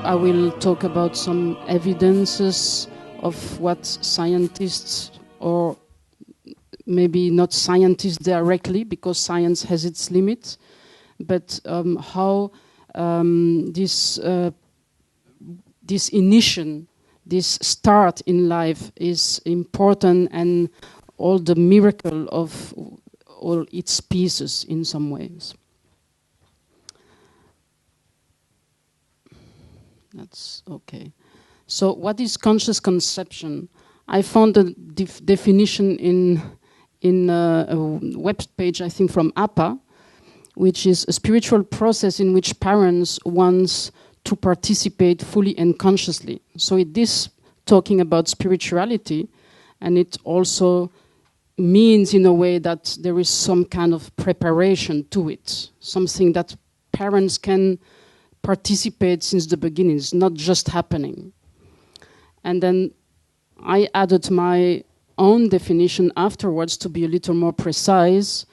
I will talk about some evidences of what scientists, or maybe not scientists directly, because science has its limits, but how this initiation, this start in life is important, and all the miracle of all its pieces in some ways. That's okay. So what is conscious conception? I found a definition in a web page, I think from APA, which is a spiritual process in which parents want to participate fully and consciously. So it is talking about spirituality, and it also means in a way that there is some kind of preparation to it, something that parents can participate since the beginning. It's not just happening. And then I added my own definition afterwards to be a little more precise,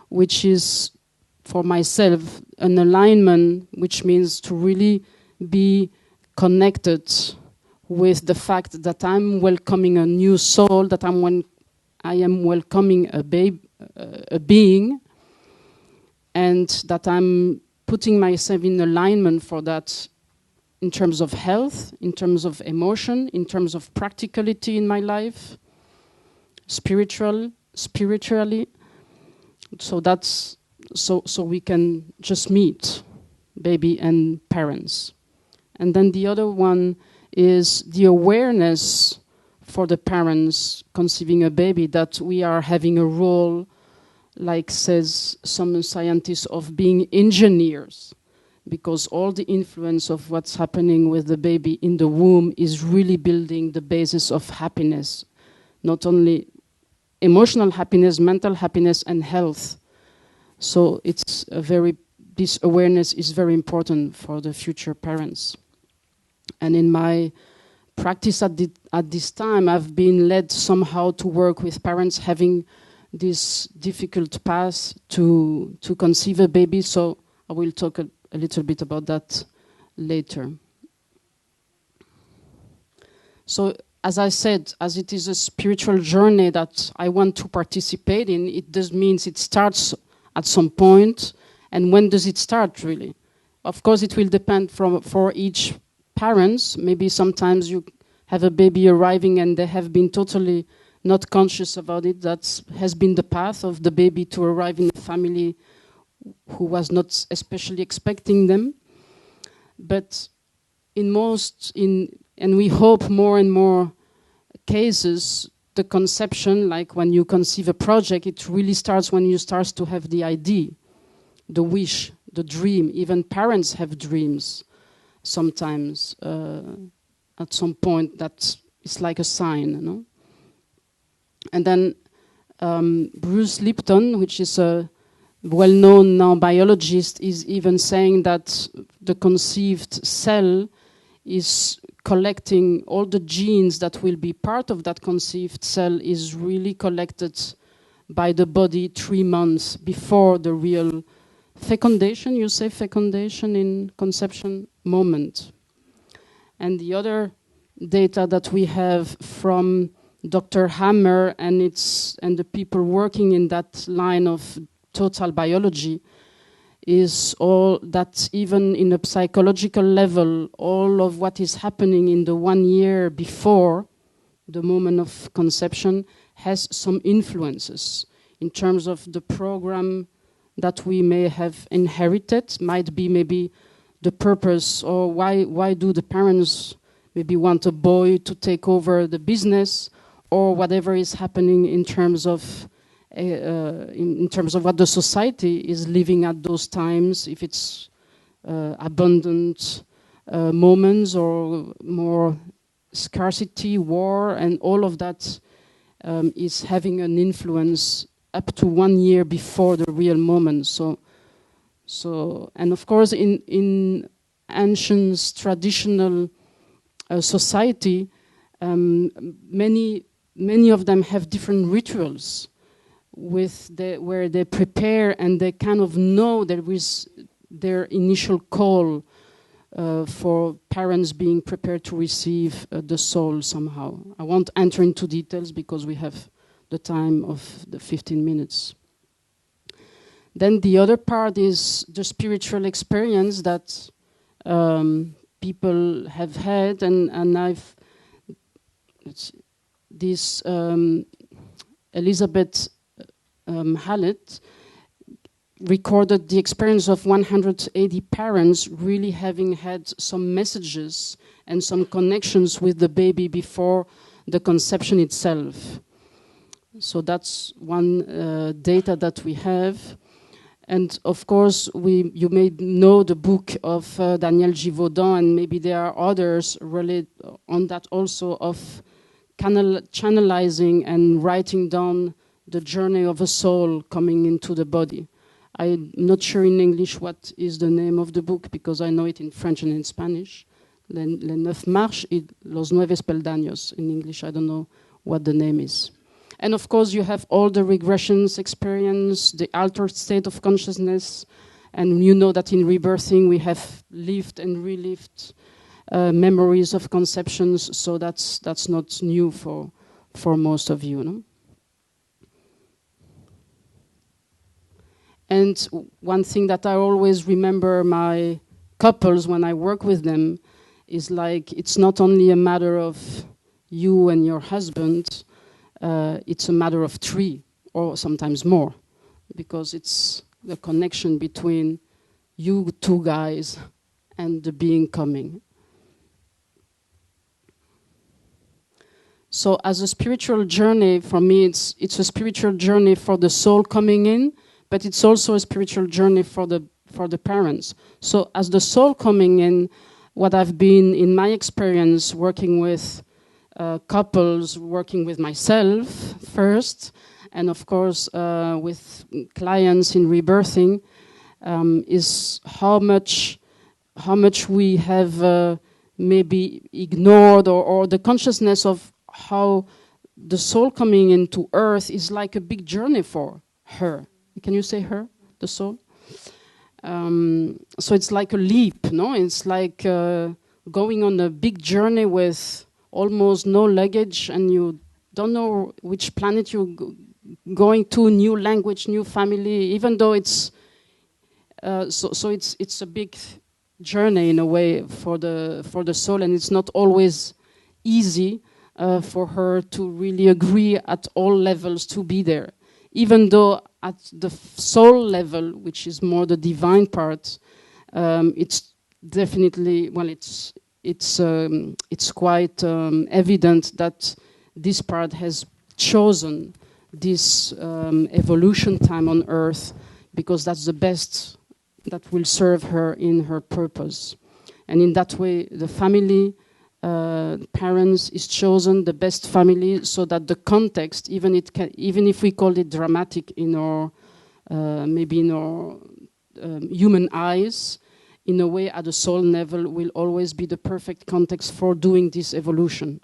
which is for myself an alignment, which means to really be connected with the fact that I'm welcoming a new soul, that I am welcoming a being, and that I'm putting myself in alignment for that in terms of health, in terms of emotion, in terms of practicality in my life, spiritually. So that's so we can just meet baby and parents. And then the other one is the awareness for the parents conceiving a baby that we are having a role, like says some scientists, of being engineers, because all the influence of what's happening with the baby in the womb is really building the basis of happiness, not only emotional happiness, mental happiness, and health. So it's this awareness is very important for the future parents. And in my practice at this time, I've been led somehow to work with parents having this difficult path to conceive a baby. So I will talk a little bit about that later. So as I said, as it is a spiritual journey that I want to participate in, it does means it starts at some point. And when does it start, really? Of course, it will depend for each parents. Maybe sometimes you have a baby arriving and they have been totally not conscious about it. That has been the path of the baby to arrive in a family who was not especially expecting them. But in and we hope more and more cases, the conception, like when you conceive a project, it really starts when you start to have the idea, the wish, the dream. Even parents have dreams sometimes at some point that is like a sign, no? And then Bruce Lipton, which is a well-known now biologist, is even saying that the conceived cell is collecting all the genes that will be part of that conceived cell, is really collected by the body 3 months before the real fecundation, you say fecundation in conception moment. And the other data that we have from Dr. Hammer and the people working in that line of total biology is all that even in a psychological level, all of what is happening in the 1 year before the moment of conception has some influences in terms of the program that we may have inherited. Might be maybe the purpose, or why do the parents maybe want a boy to take over the business, or whatever is happening in terms of what the society is living at those times, if it's abundant moments or more scarcity, war, and all of that is having an influence up to 1 year before the real moment. So, and of course, in ancient traditional society, many of them have different rituals where they prepare and they kind of know there is their initial call for parents being prepared to receive the soul somehow. I won't enter into details because we have the time of the 15 minutes. Then the other part is the spiritual experience that people have had, and I've this Elizabeth Hallett recorded the experience of 180 parents really having had some messages and some connections with the baby before the conception itself. So that's one data that we have. And of course, you may know the book of Daniel Givaudan, and maybe there are others related on that also, of channelizing and writing down the journey of a soul coming into the body. I'm not sure in English what is the name of the book, because I know it in French and in Spanish. Les 9 marches y los 9 peldaños. In English, I don't know what the name is. And of course, you have all the regressions experience, the altered state of consciousness, and you know that in rebirthing we have lived and relived memories of conceptions, so that's not new for most of you, no? And one thing that I always remember my couples when I work with them is like, it's not only a matter of you and your husband, it's a matter of 3 or sometimes more, because it's the connection between you 2 guys and the being coming. So as a spiritual journey, for me, it's a spiritual journey for the soul coming in, but it's also a spiritual journey for the parents. So as the soul coming in, what I've been, in my experience, working with couples, working with myself first, and of course with clients in rebirthing, is how much we have maybe ignored, or the consciousness of how the soul coming into earth is like a big journey for her. Can you say her, the soul? So it's like a leap, no? It's like going on a big journey with almost no luggage, and you don't know which planet you're going to, new language, new family, even though it's so it's a big journey in a way for the soul, and it's not always easy for her to really agree at all levels to be there, even though at the soul level, which is more the divine part, it's definitely, well, it's quite evident that this part has chosen this evolution time on earth, because that's the best that will serve her in her purpose. And in that way, the family, parents is chosen, the best family, so that the context, even if we call it dramatic in our maybe in our human eyes, in a way at the soul level will always be the perfect context for doing this evolution.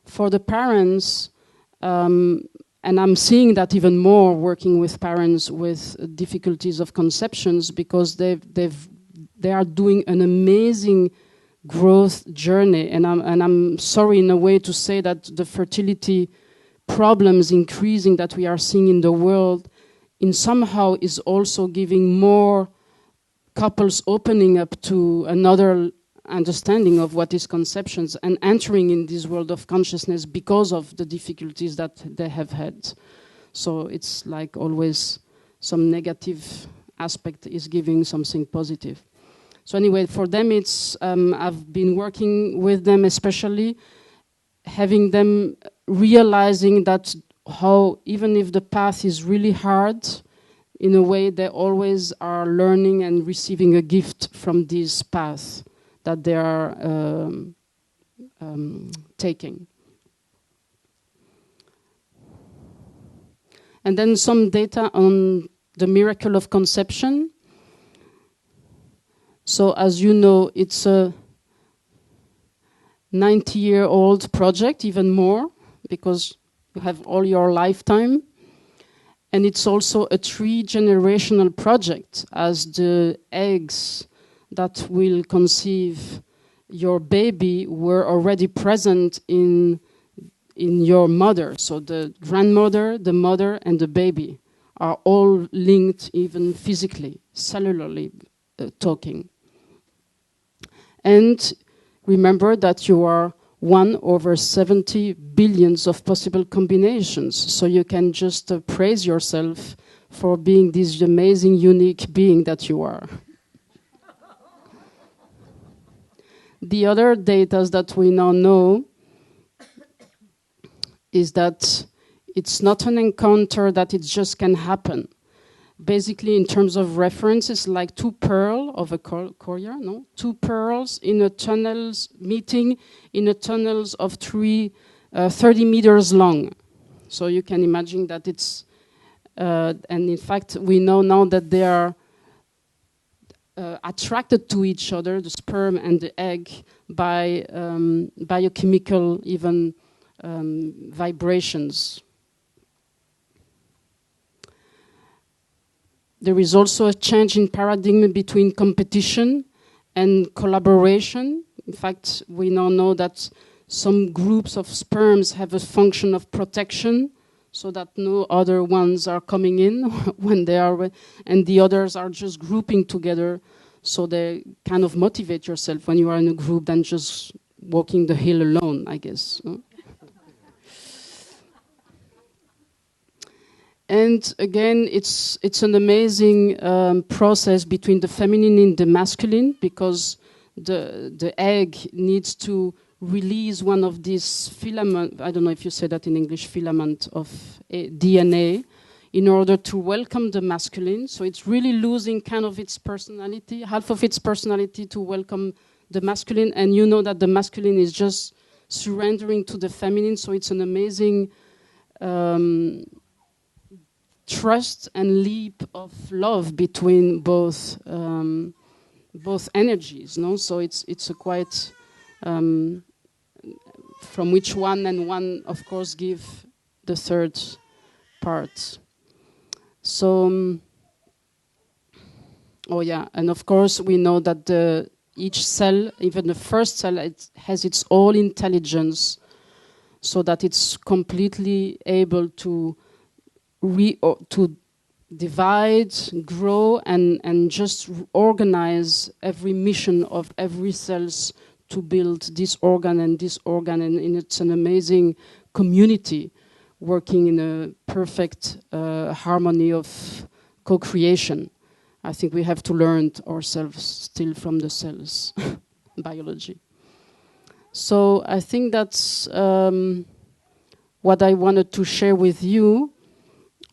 For the parents, and I'm seeing that even more working with parents with difficulties of conceptions, because they are doing an amazing growth journey, and I'm sorry in a way to say that the fertility problems increasing that we are seeing in the world in somehow is also giving more couples opening up to another understanding of what is conceptions and entering in this world of consciousness because of the difficulties that they have had. So it's like always some negative aspect is giving something positive. So anyway, for them, it's I've been working with them, especially having them realizing that how even if the path is really hard, in a way they always are learning and receiving a gift from this path that they are taking. And then some data on the miracle of conception. So as you know, it's a 90-year-old project, even more, because you have all your lifetime. And it's also a 3-generational project, as the eggs that will conceive your baby were already present in your mother. So the grandmother, the mother, and the baby are all linked, even physically, cellularly talking. And remember that you are 1/70 billions of possible combinations. So you can just praise yourself for being this amazing, unique being that you are. The other data that we now know is that it's not an encounter that it just can happen. Basically, in terms of reference, it's like two pearls of a courier, no? Two pearls in a tunnels meeting in a tunnels of 30 meters long. So you can imagine that it's, and in fact, we know now that they are attracted to each other, the sperm and the egg, by biochemical, even vibrations. There is also a change in paradigm between competition and collaboration. In fact, we now know that some groups of sperms have a function of protection, so that no other ones are coming in when they are, and the others are just grouping together, so they kind of motivate yourself when you are in a group than just walking the hill alone, I guess. And again, it's an amazing process between the feminine and the masculine, because the egg needs to release one of these filament, I don't know if you say that in English, filament of DNA, in order to welcome the masculine. So it's really losing kind of its personality, half of its personality, to welcome the masculine. And you know that the masculine is just surrendering to the feminine. So it's an amazing trust and leap of love between both energies, no? So it's a quite from which one and one, of course, give the third part. So oh yeah, and of course we know that each cell, even the first cell, it has its own intelligence, so that it's completely able to divide, grow, and just organize every mission of every cells to build this organ, and it's an amazing community working in a perfect harmony of co-creation. I think we have to learn ourselves still from the cells, biology. So I think that's what I wanted to share with you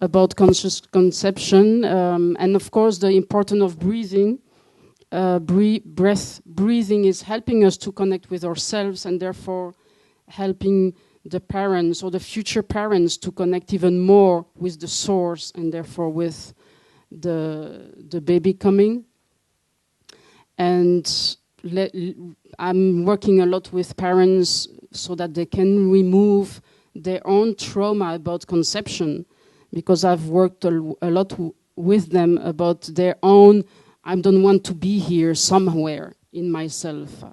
about conscious conception, and of course the importance of breathing. Breathing is helping us to connect with ourselves, and therefore helping the parents or the future parents to connect even more with the source, and therefore with the baby coming. And I'm working a lot with parents so that they can remove their own trauma about conception, because I've worked a lot with them about their own, I don't want to be here somewhere in myself.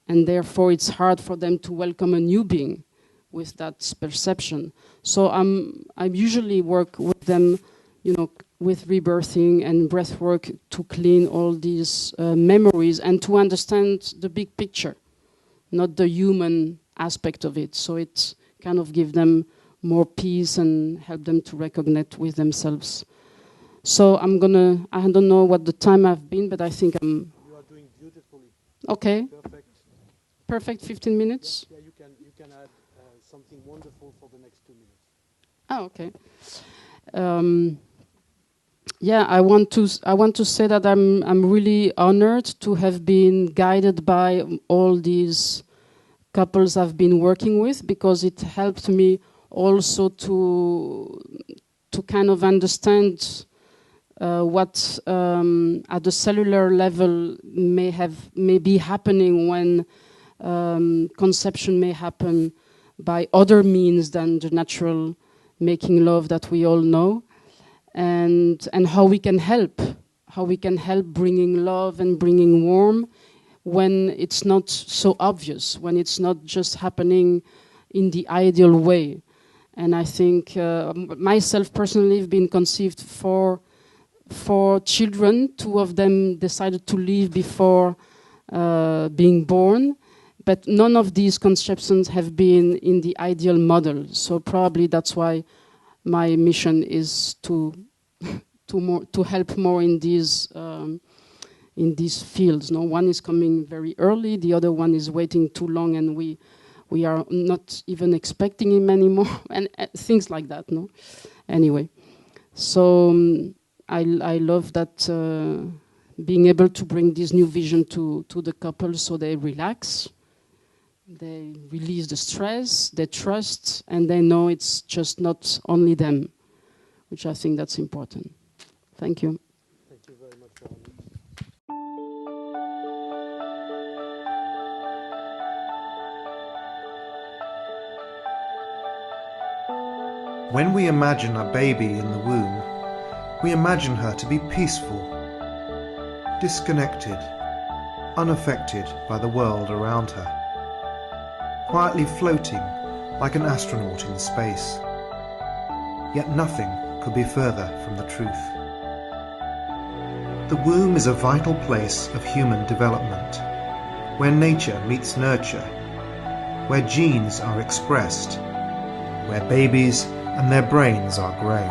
And therefore it's hard for them to welcome a new being with that perception. So I usually work with them, with rebirthing and breathwork to clean all these memories and to understand the big picture, not the human aspect of it. So it kind of gives them more peace and help them to reconnect with themselves. So I don't know what the time I've been, but I think you are doing beautifully. Okay. Perfect 15 minutes? Yeah, you can add something wonderful for the next 2 minutes. Oh, okay. Yeah, I want to say that I'm really honored to have been guided by all these couples I've been working with, because it helped me also to kind of understand what at the cellular level may be happening when conception may happen by other means than the natural making love that we all know, and how we can help how we can help bringing love and bringing warmth when it's not so obvious, when it's not just happening in the ideal way. And I think myself personally have been conceived for children. 2 of them decided to leave before being born, but none of these conceptions have been in the ideal model. So probably that's why my mission is to help more in these fields. No, one is coming very early, the other one is waiting too long, and we are not even expecting him anymore, and things like that. No, anyway, so I love that being able to bring this new vision to the couple, so they relax, they release the stress, they trust, and they know it's just not only them, which I think that's important. Thank you. Thank you very much, Veronique. When we imagine a baby in the womb, we imagine her to be peaceful, disconnected, unaffected by the world around her, quietly floating like an astronaut in space. Yet nothing could be further from the truth. The womb is a vital place of human development, where nature meets nurture, where genes are expressed, where babies and their brains are grown.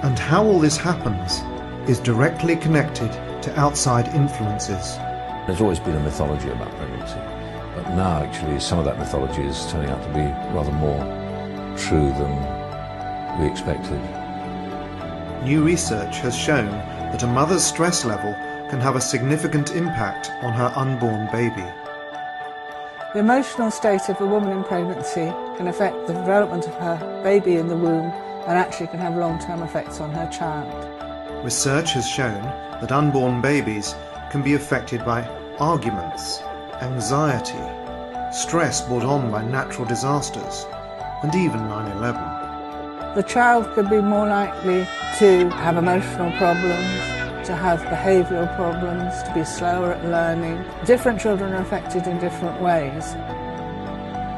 And how all this happens is directly connected to outside influences. There's always been a mythology about pregnancy, but now actually some of that mythology is turning out to be rather more true than we expected. New research has shown that a mother's stress level can have a significant impact on her unborn baby. The emotional state of a woman in pregnancy can affect the development of her baby in the womb and actually can have long-term effects on her child. Research has shown that unborn babies can be affected by arguments, anxiety, stress brought on by natural disasters, and even 9/11. The child could be more likely to have emotional problems, to have behavioural problems, to be slower at learning. Different children are affected in different ways.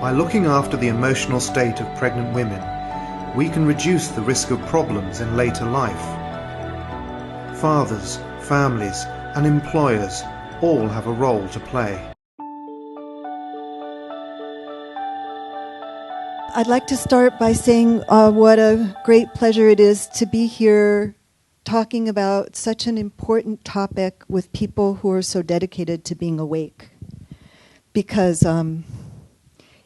By looking after the emotional state of pregnant women, we can reduce the risk of problems in later life. Fathers, families, and employers all have a role to play. I'd like to start by saying what a great pleasure it is to be here talking about such an important topic with people who are so dedicated to being awake. Because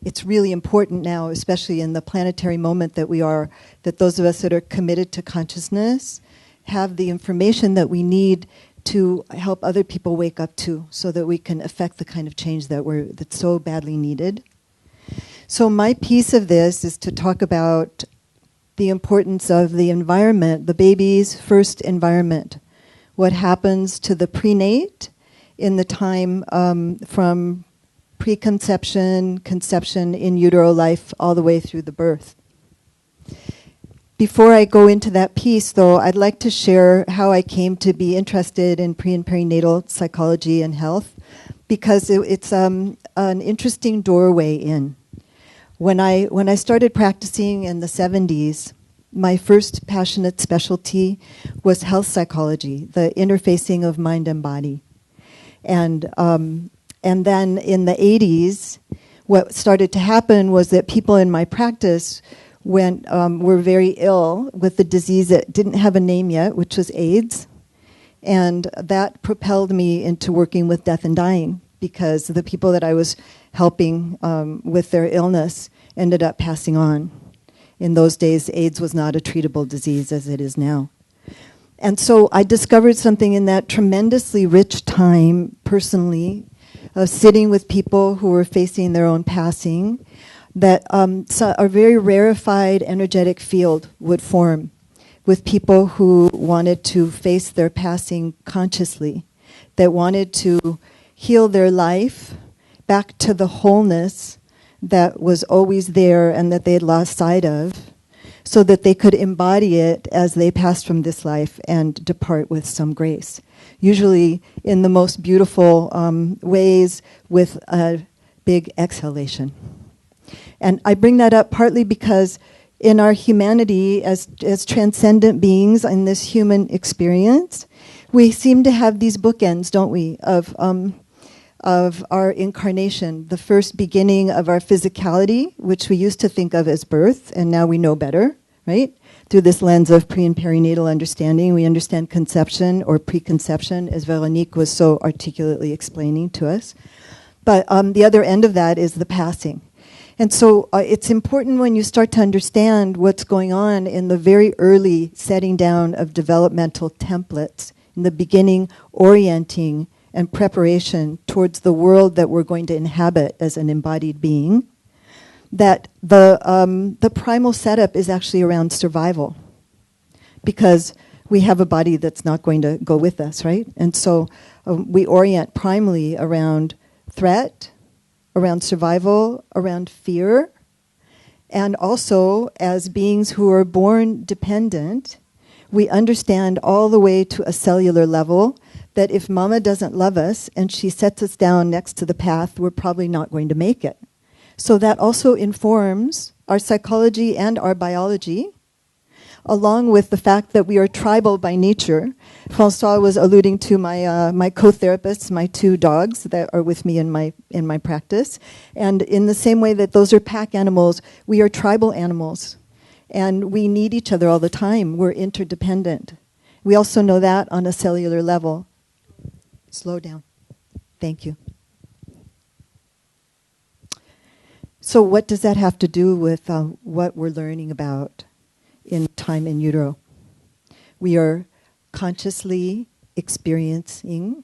it's really important now, especially in the planetary moment that we are, that those of us that are committed to consciousness have the information that we need to help other people wake up too, so that we can affect the kind of change that's so badly needed. So my piece of this is to talk about the importance of the environment, the baby's first environment. What happens to the prenate in the time from preconception, conception, in utero life, all the way through the birth. Before I go into that piece, though, I'd like to share how I came to be interested in pre- and perinatal psychology and health, because it's an interesting doorway in. When I started practicing in the 70s, my first passionate specialty was health psychology, the interfacing of mind and body. And then in the 80s, what started to happen was that people in my practice were very ill with the disease that didn't have a name yet, which was AIDS. And that propelled me into working with death and dying, because the people that I was helping with their illness ended up passing on. In those days, AIDS was not a treatable disease as it is now. And so I discovered something in that tremendously rich time, personally, of sitting with people who were facing their own passing, that a very rarefied, energetic field would form with people who wanted to face their passing consciously, that wanted to heal their life back to the wholeness that was always there and that they had lost sight of, so that they could embody it as they passed from this life and depart with some grace. Usually in the most beautiful ways with a big exhalation. And I bring that up partly because in our humanity as transcendent beings in this human experience, we seem to have these bookends, don't we, of our incarnation, the first beginning of our physicality, which we used to think of as birth, and now we know better, right? Through this lens of pre- and perinatal understanding, we understand conception or preconception, as Veronique was so articulately explaining to us. But the other end of that is the passing. And so it's important when you start to understand what's going on in the very early setting down of developmental templates, in the beginning orienting and preparation towards the world that we're going to inhabit as an embodied being, that the primal setup is actually around survival, because we have a body that's not going to go with us, right? And so we orient primally around threat, around survival, around fear, and also as beings who are born dependent, we understand all the way to a cellular level that if mama doesn't love us and she sets us down next to the path, we're probably not going to make it. So that also informs our psychology and our biology, along with the fact that we are tribal by nature. François was alluding to my co-therapists, my two dogs that are with me in my practice. And in the same way that those are pack animals, we are tribal animals. And we need each other all the time. We're interdependent. We also know that on a cellular level. Slow down. Thank you. So what does that have to do with what we're learning about in time in utero? We are consciously experiencing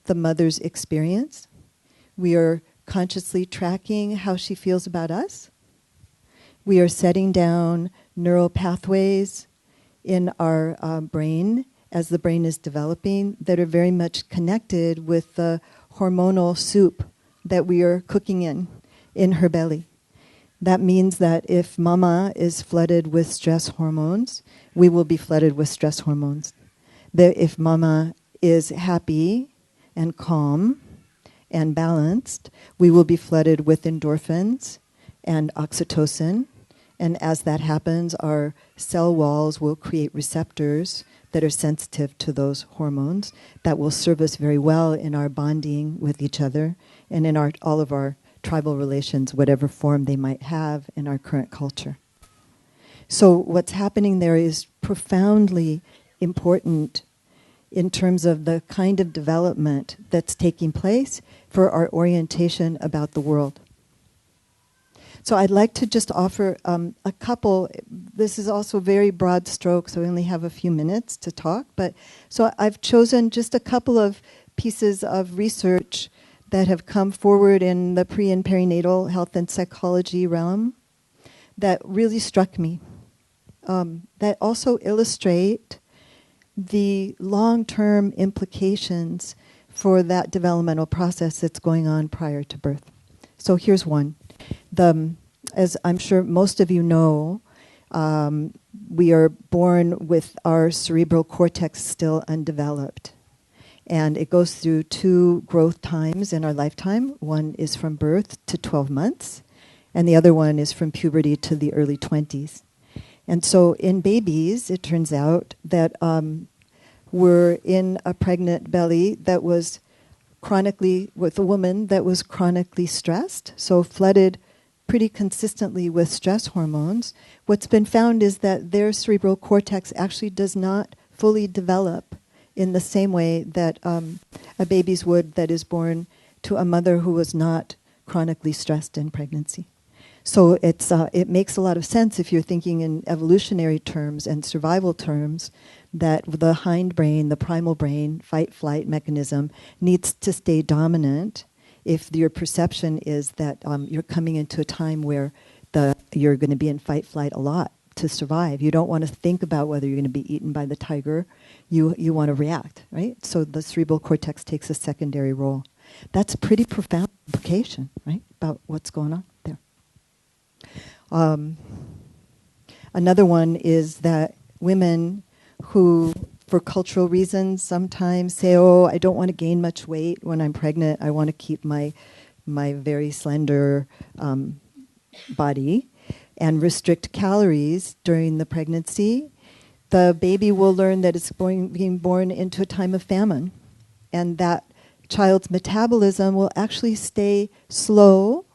the mother's experience. We are consciously tracking how she feels about us. We are setting down neural pathways in our brain as the brain is developing that are very much connected with the hormonal soup that we are cooking in her belly. That means that if mama is flooded with stress hormones, we will be flooded with stress hormones. That if mama is happy and calm and balanced, we will be flooded with endorphins and oxytocin. And as that happens, our cell walls will create receptors that are sensitive to those hormones that will serve us very well in our bonding with each other and in all of our tribal relations, whatever form they might have in our current culture. So what's happening there is profoundly important in terms of the kind of development that's taking place for our orientation about the world. So I'd like to just offer a couple, this is also very broad stroke, so we only have a few minutes to talk, but so I've chosen just a couple of pieces of research that have come forward in the pre- and perinatal health and psychology realm that really struck me, that also illustrate the long-term implications for that developmental process that's going on prior to birth. So here's one. As I'm sure most of you know, we are born with our cerebral cortex still undeveloped. And it goes through two growth times in our lifetime. One is from birth to 12 months, and the other one is from puberty to the early 20s. And so in babies, it turns out that we're in a pregnant belly that was chronically, with a woman that was chronically stressed, so flooded pretty consistently with stress hormones. What's been found is that their cerebral cortex actually does not fully develop in the same way that a baby's would that is born to a mother who was not chronically stressed in pregnancy. So it makes a lot of sense if you're thinking in evolutionary terms and survival terms that the hindbrain, the primal brain, fight-flight mechanism needs to stay dominant if your perception is that you're coming into a time where you're going to be in fight-flight a lot to survive. You don't want to think about whether you're going to be eaten by the tiger. You want to react, right? So the cerebral cortex takes a secondary role. That's a pretty profound implication, right, about what's going on there. Another one is that women who, for cultural reasons, sometimes say, oh, I don't want to gain much weight when I'm pregnant. I want to keep my very slender body and restrict calories during the pregnancy. The baby will learn that it's being born into a time of famine, and that child's metabolism will actually stay slow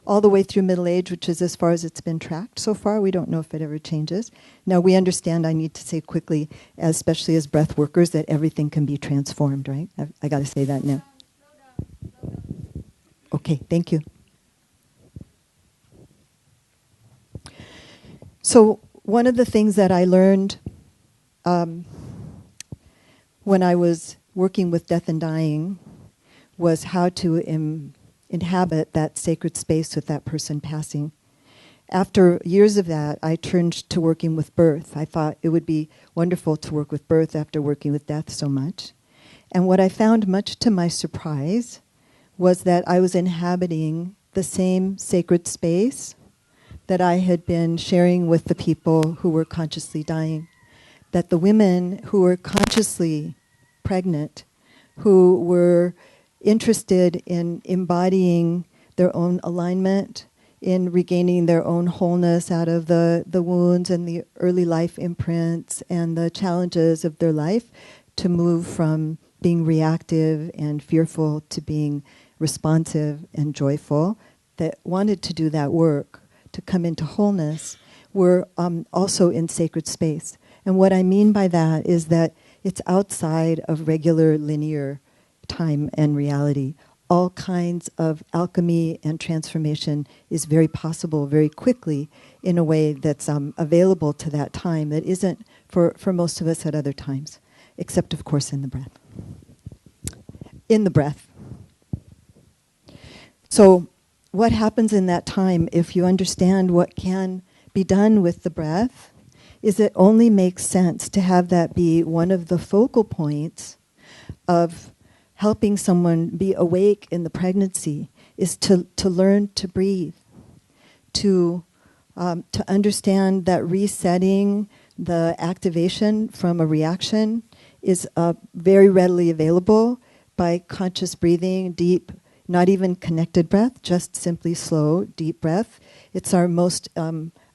all the way through middle age, which is as far as it's been tracked so far. We don't know if it ever changes. Now, we understand, I need to say quickly, especially as breath workers, that everything can be transformed, right? I got to say that now. Okay, thank you. So one of the things that I learned when I was working with death and dying was how to inhabit that sacred space with that person passing. After years of that, I turned to working with birth. I thought it would be wonderful to work with birth after working with death so much. And what I found, much to my surprise, was that I was inhabiting the same sacred space that I had been sharing with the people who were consciously dying. That the women who were consciously pregnant, who were interested in embodying their own alignment, in regaining their own wholeness out of the wounds and the early life imprints and the challenges of their life, to move from being reactive and fearful to being responsive and joyful, that wanted to do that work, to come into wholeness, were also in sacred space. And what I mean by that is that it's outside of regular linear time and reality. All kinds of alchemy and transformation is very possible very quickly in a way that's available to that time that isn't for most of us at other times, except, of course, in the breath. In the breath. So what happens in that time, if you understand what can be done with the breath, is it only makes sense to have that be one of the focal points of helping someone be awake in the pregnancy, is to learn to breathe, to understand that resetting the activation from a reaction is very readily available by conscious breathing, deep, not even connected breath, just simply slow, deep breath. It's our most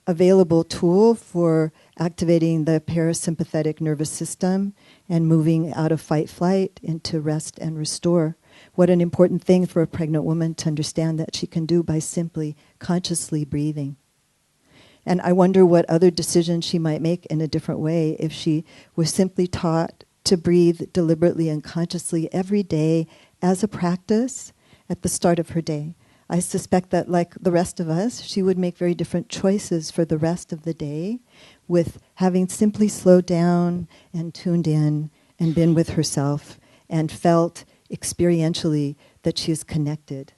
available tool for activating the parasympathetic nervous system and moving out of fight-flight into rest and restore. What an important thing for a pregnant woman to understand that she can do by simply consciously breathing. And I wonder what other decisions she might make in a different way if she was simply taught to breathe deliberately and consciously every day as a practice at the start of her day. I suspect that, like the rest of us, she would make very different choices for the rest of the day, with having simply slowed down and tuned in and been with herself and felt experientially that she is connected,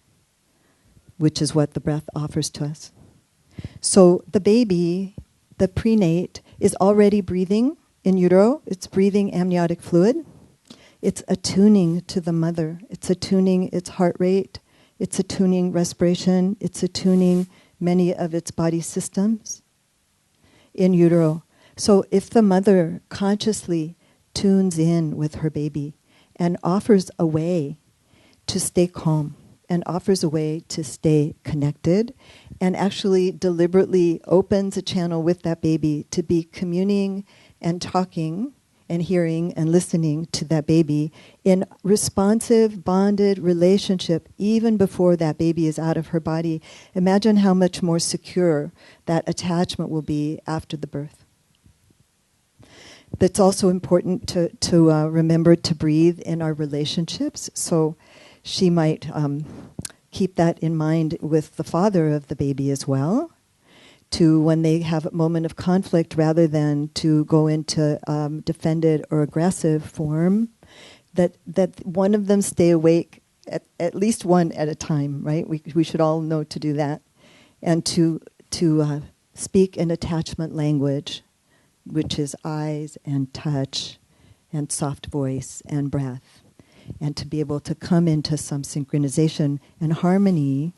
which is what the breath offers to us. So the baby, the prenate, is already breathing in utero. It's breathing amniotic fluid. It's attuning to the mother. It's attuning its heart rate. It's attuning respiration. It's attuning many of its body systems in utero. So if the mother consciously tunes in with her baby and offers a way to stay calm and offers a way to stay connected and actually deliberately opens a channel with that baby to be communing and talking and hearing and listening to that baby in responsive, bonded relationship even before that baby is out of her body, imagine how much more secure that attachment will be after the birth. It's also important to remember to breathe in our relationships. So she might keep that in mind with the father of the baby as well, to when they have a moment of conflict, rather than to go into defended or aggressive form, that one of them stay awake, at least one at a time, right? We should all know to do that. And to speak in attachment language, which is eyes and touch and soft voice and breath. And to be able to come into some synchronization and harmony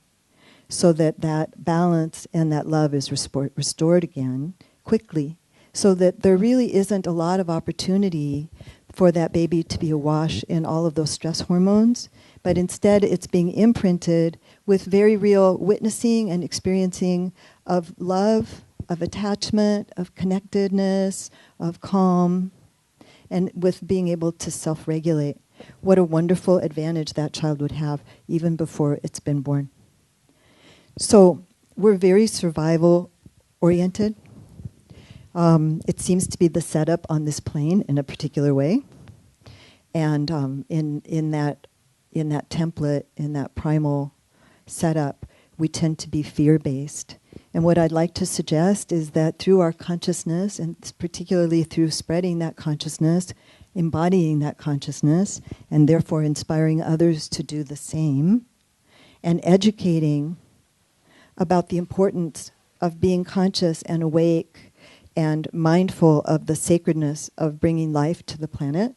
so that that balance and that love is restored again quickly, so that there really isn't a lot of opportunity for that baby to be awash in all of those stress hormones, but instead it's being imprinted with very real witnessing and experiencing of love, of attachment, of connectedness, of calm, and with being able to self-regulate. What a wonderful advantage that child would have even before it's been born. So we're very survival-oriented. It seems to be the setup on this plane in a particular way. And in that template, in that primal setup, we tend to be fear-based. And what I'd like to suggest is that through our consciousness, and particularly through spreading that consciousness, embodying that consciousness, and therefore inspiring others to do the same, and educating about the importance of being conscious and awake and mindful of the sacredness of bringing life to the planet,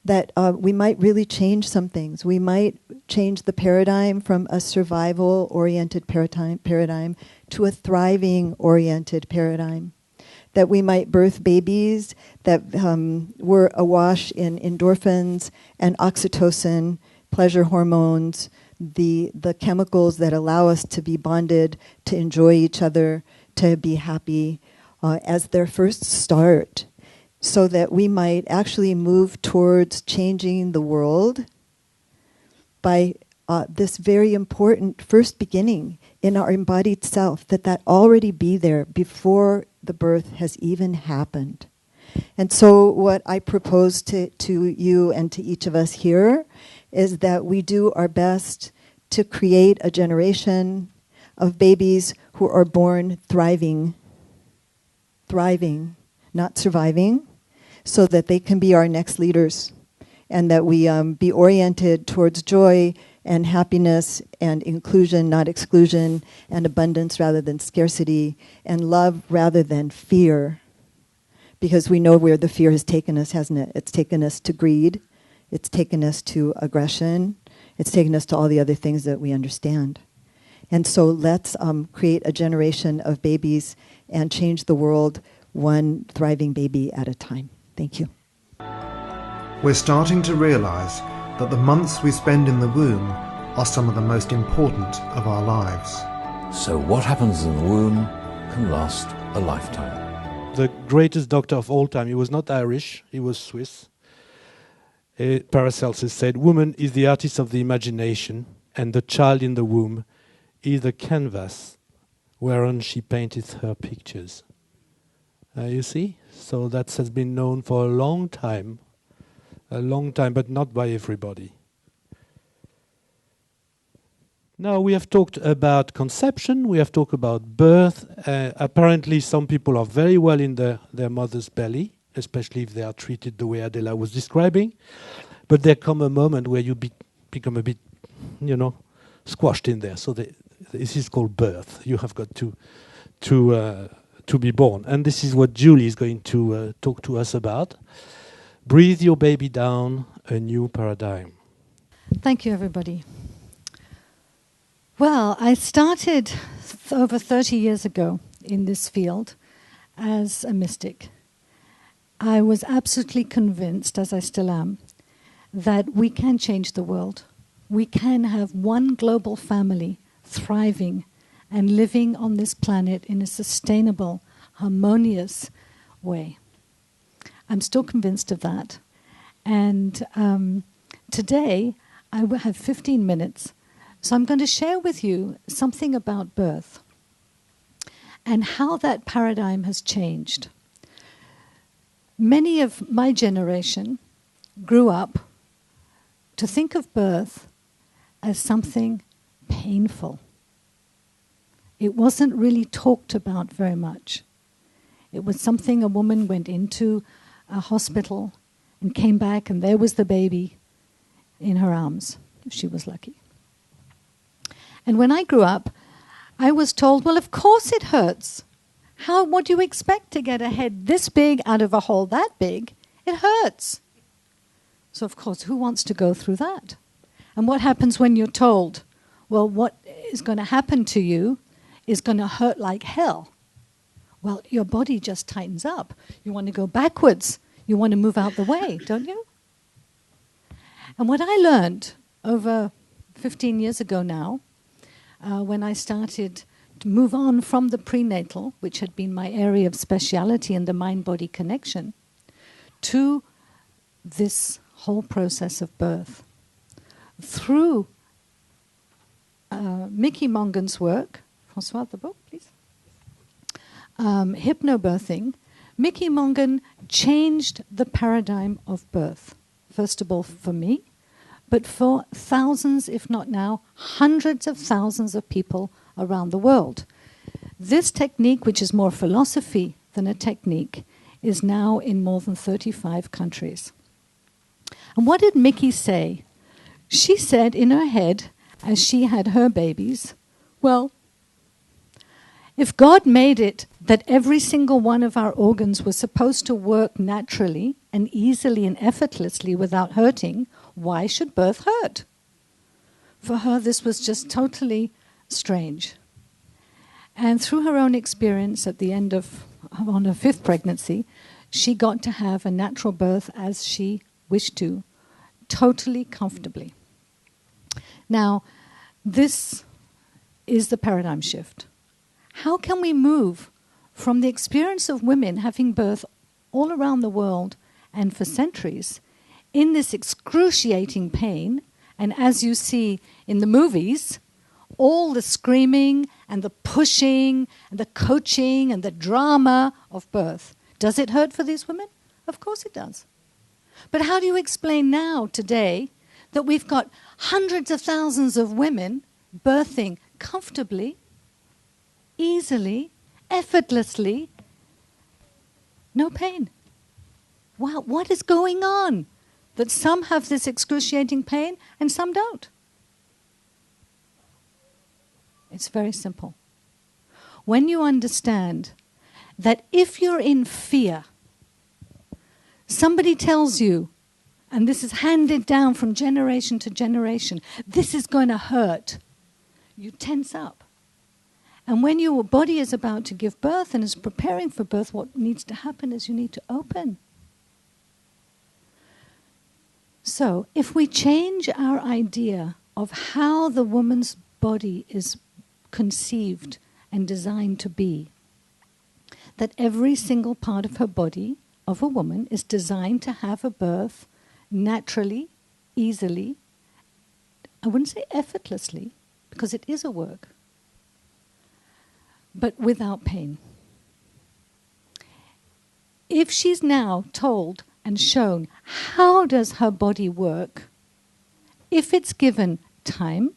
that we might really change some things. We might change the paradigm from a survival-oriented paradigm to a thriving-oriented paradigm. That we might birth babies that were awash in endorphins and oxytocin, pleasure hormones, the chemicals that allow us to be bonded, to enjoy each other, to be happy as their first start, so that we might actually move towards changing the world by this very important first beginning in our embodied self, that already be there before the birth has even happened. And so what I propose to you and to each of us here is that we do our best to create a generation of babies who are born thriving, not surviving, so that they can be our next leaders, and that we be oriented towards joy and happiness and inclusion, not exclusion, and abundance rather than scarcity, and love rather than fear. Because we know where the fear has taken us, hasn't it? It's taken us to greed, it's taken us to aggression, it's taken us to all the other things that we understand. And so let's create a generation of babies and change the world one thriving baby at a time. Thank you. We're starting to realize that the months we spend in the womb are some of the most important of our lives. So what happens in the womb can last a lifetime. The greatest doctor of all time, he was not Irish, he was Swiss. Paracelsus said, "Woman is the artist of the imagination, and the child in the womb is the canvas whereon she painteth her pictures." You see? So that has been known for a long time, but not by everybody. Now we have talked about conception, we have talked about birth. Apparently some people are very well in their mother's belly, especially if they are treated the way Adela was describing. But there come a moment where you become a bit, squashed in there. So this is called birth. You have got to be born. And this is what Julie is going to talk to us about. Breathe your baby down, a new paradigm. Thank you, everybody. Well, I started over 30 years ago in this field as a mystic. I was absolutely convinced, as I still am, that we can change the world. We can have one global family thriving and living on this planet in a sustainable, harmonious way. I'm still convinced of that. And today, I will have 15 minutes. So I'm going to share with you something about birth and how that paradigm has changed. Many of my generation grew up to think of birth as something painful. It wasn't really talked about very much. It was something a woman went into a hospital and came back, and there was the baby in her arms, if she was lucky. And when I grew up, I was told, well, of course it hurts. What do you expect to get a head this big out of a hole that big? It hurts. So, of course, who wants to go through that? And what happens when you're told, well, what is going to happen to you is going to hurt like hell? well, your body just tightens up. You want to go backwards. You want to move out the way, don't you? And what I learned over 15 years ago now, when I started to move on from the prenatal, which had been my area of speciality in the mind-body connection, to this whole process of birth. Through Mickey Mongan's work, François, the book, please, hypnobirthing, Mickey Mongan changed the paradigm of birth, first of all for me, but for thousands, if not now, hundreds of thousands of people around the world. This technique, which is more philosophy than a technique, is now in more than 35 countries. And what did Mickey say? She said in her head, as she had her babies, well, if God made it that every single one of our organs was supposed to work naturally and easily and effortlessly without hurting, why should birth hurt? For her, this was just totally strange. And through her own experience at the end of, on her 5th pregnancy, she got to have a natural birth as she wished to, totally comfortably. Now, this is the paradigm shift. How can we move from the experience of women having birth all around the world and for centuries in this excruciating pain, and as you see in the movies, all the screaming and the pushing and the coaching and the drama of birth. Does it hurt for these women? Of course it does. But how do you explain now, today, that we've got hundreds of thousands of women birthing comfortably, easily, effortlessly, no pain? Wow, what is going on? That some have this excruciating pain and some don't. It's very simple. When you understand that if you're in fear, somebody tells you, and this is handed down from generation to generation, this is going to hurt, you tense up. And when your body is about to give birth and is preparing for birth, what needs to happen is you need to open. So if we change our idea of how the woman's body is conceived and designed to be, that every single part of her body, of a woman, is designed to have a birth naturally, easily, I wouldn't say effortlessly, because it is a work, but without pain. If she's now told and shown how does her body work, if it's given time,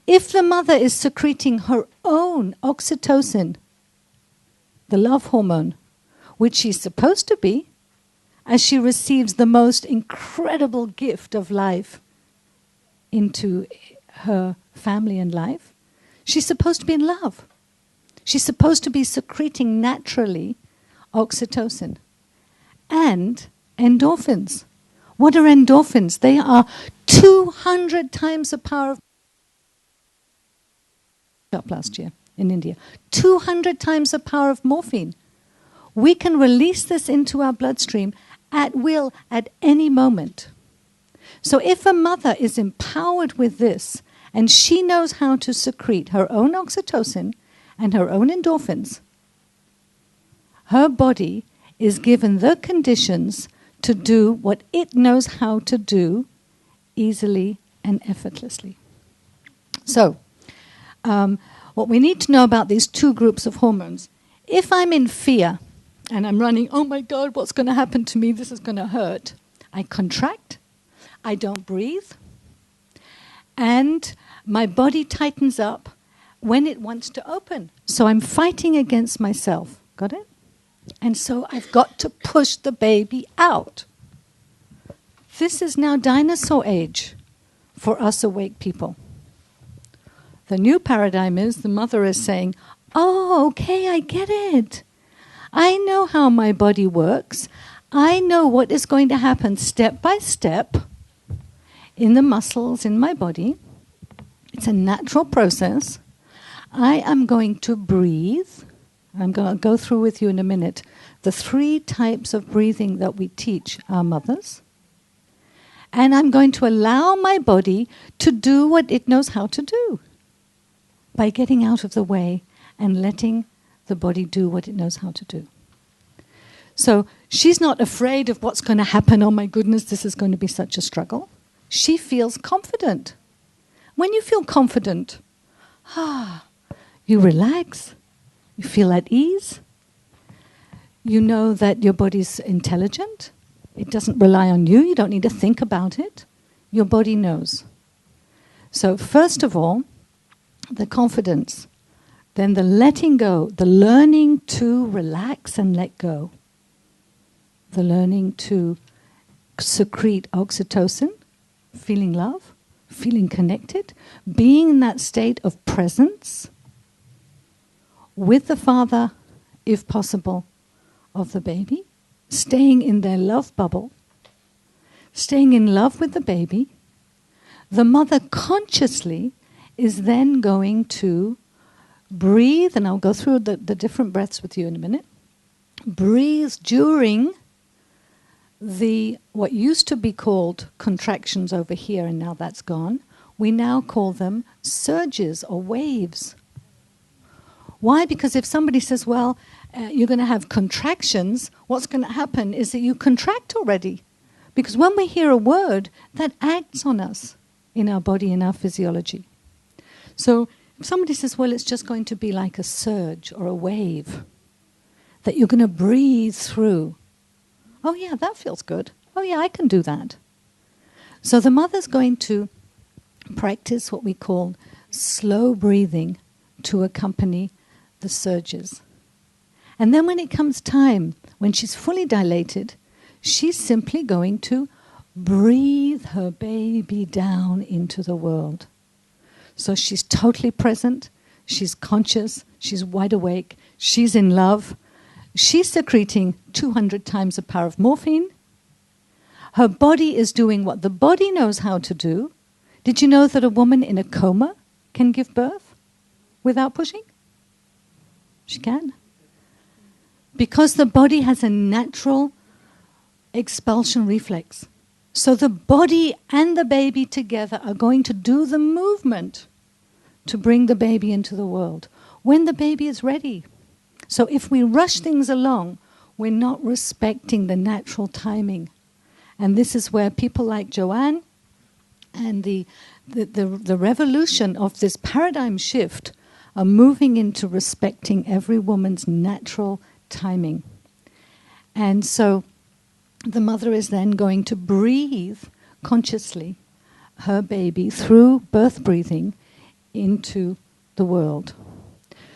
if the mother is secreting her own oxytocin, the love hormone, which she's supposed to be, as she receives the most incredible gift of life into her family and life, she's supposed to be in love. She's supposed to be secreting naturally oxytocin and endorphins. What are endorphins? They are 200 times the power of up last year in India. 200 times the power of morphine. We can release this into our bloodstream at will at any moment. So if a mother is empowered with this and she knows how to secrete her own oxytocin and her own endorphins, her body is given the conditions to do what it knows how to do easily and effortlessly. So, what we need to know about these two groups of hormones, if I'm in fear and I'm running, oh my God, what's going to happen to me? This is going to hurt. I contract, I don't breathe, and my body tightens up when it wants to open. So I'm fighting against myself. Got it? And so I've got to push the baby out. This is now dinosaur age for us awake people. The new paradigm is the mother is saying, oh, okay, I get it. I know how my body works. I know what is going to happen step by step in the muscles in my body. It's a natural process. I am going to breathe. I'm going to go through with you in a minute the 3 types of breathing that we teach our mothers. And I'm going to allow my body to do what it knows how to do by getting out of the way and letting the body do what it knows how to do. So she's not afraid of what's going to happen. Oh my goodness, this is going to be such a struggle. She feels confident. When you feel confident, you relax. You feel at ease. You know that your body's intelligent. It doesn't rely on you. You don't need to think about it. Your body knows. So first of all, the confidence. Then the letting go, the learning to relax and let go. The learning to secrete oxytocin, feeling love, feeling connected, being in that state of presence with the father, if possible, of the baby, staying in their love bubble, staying in love with the baby. The mother consciously is then going to breathe, and I'll go through the different breaths with you in a minute. Breathe during what used to be called contractions over here, and now that's gone. We now call them surges or waves. Why? Because if somebody says, well, you're going to have contractions, what's going to happen is that you contract already. Because when we hear a word, that acts on us in our body, in our physiology. So if somebody says, well, it's just going to be like a surge or a wave that you're going to breathe through. Oh, yeah, that feels good. Oh, yeah, I can do that. So the mother's going to practice what we call slow breathing to accompany the surges. And then when it comes time, when she's fully dilated, she's simply going to breathe her baby down into the world. So she's totally present, she's conscious, she's wide awake, she's in love. She's secreting 200 times the power of morphine. Her body is doing what the body knows how to do. Did you know that a woman in a coma can give birth without pushing? She can. Because the body has a natural expulsion reflex. So the body and the baby together are going to do the movement to bring the baby into the world when the baby is ready. So if we rush things along, we're not respecting the natural timing. And this is where people like JoAnn and the revolution of this paradigm shift are moving into respecting every woman's natural timing. And so the mother is then going to breathe consciously her baby through birth breathing into the world.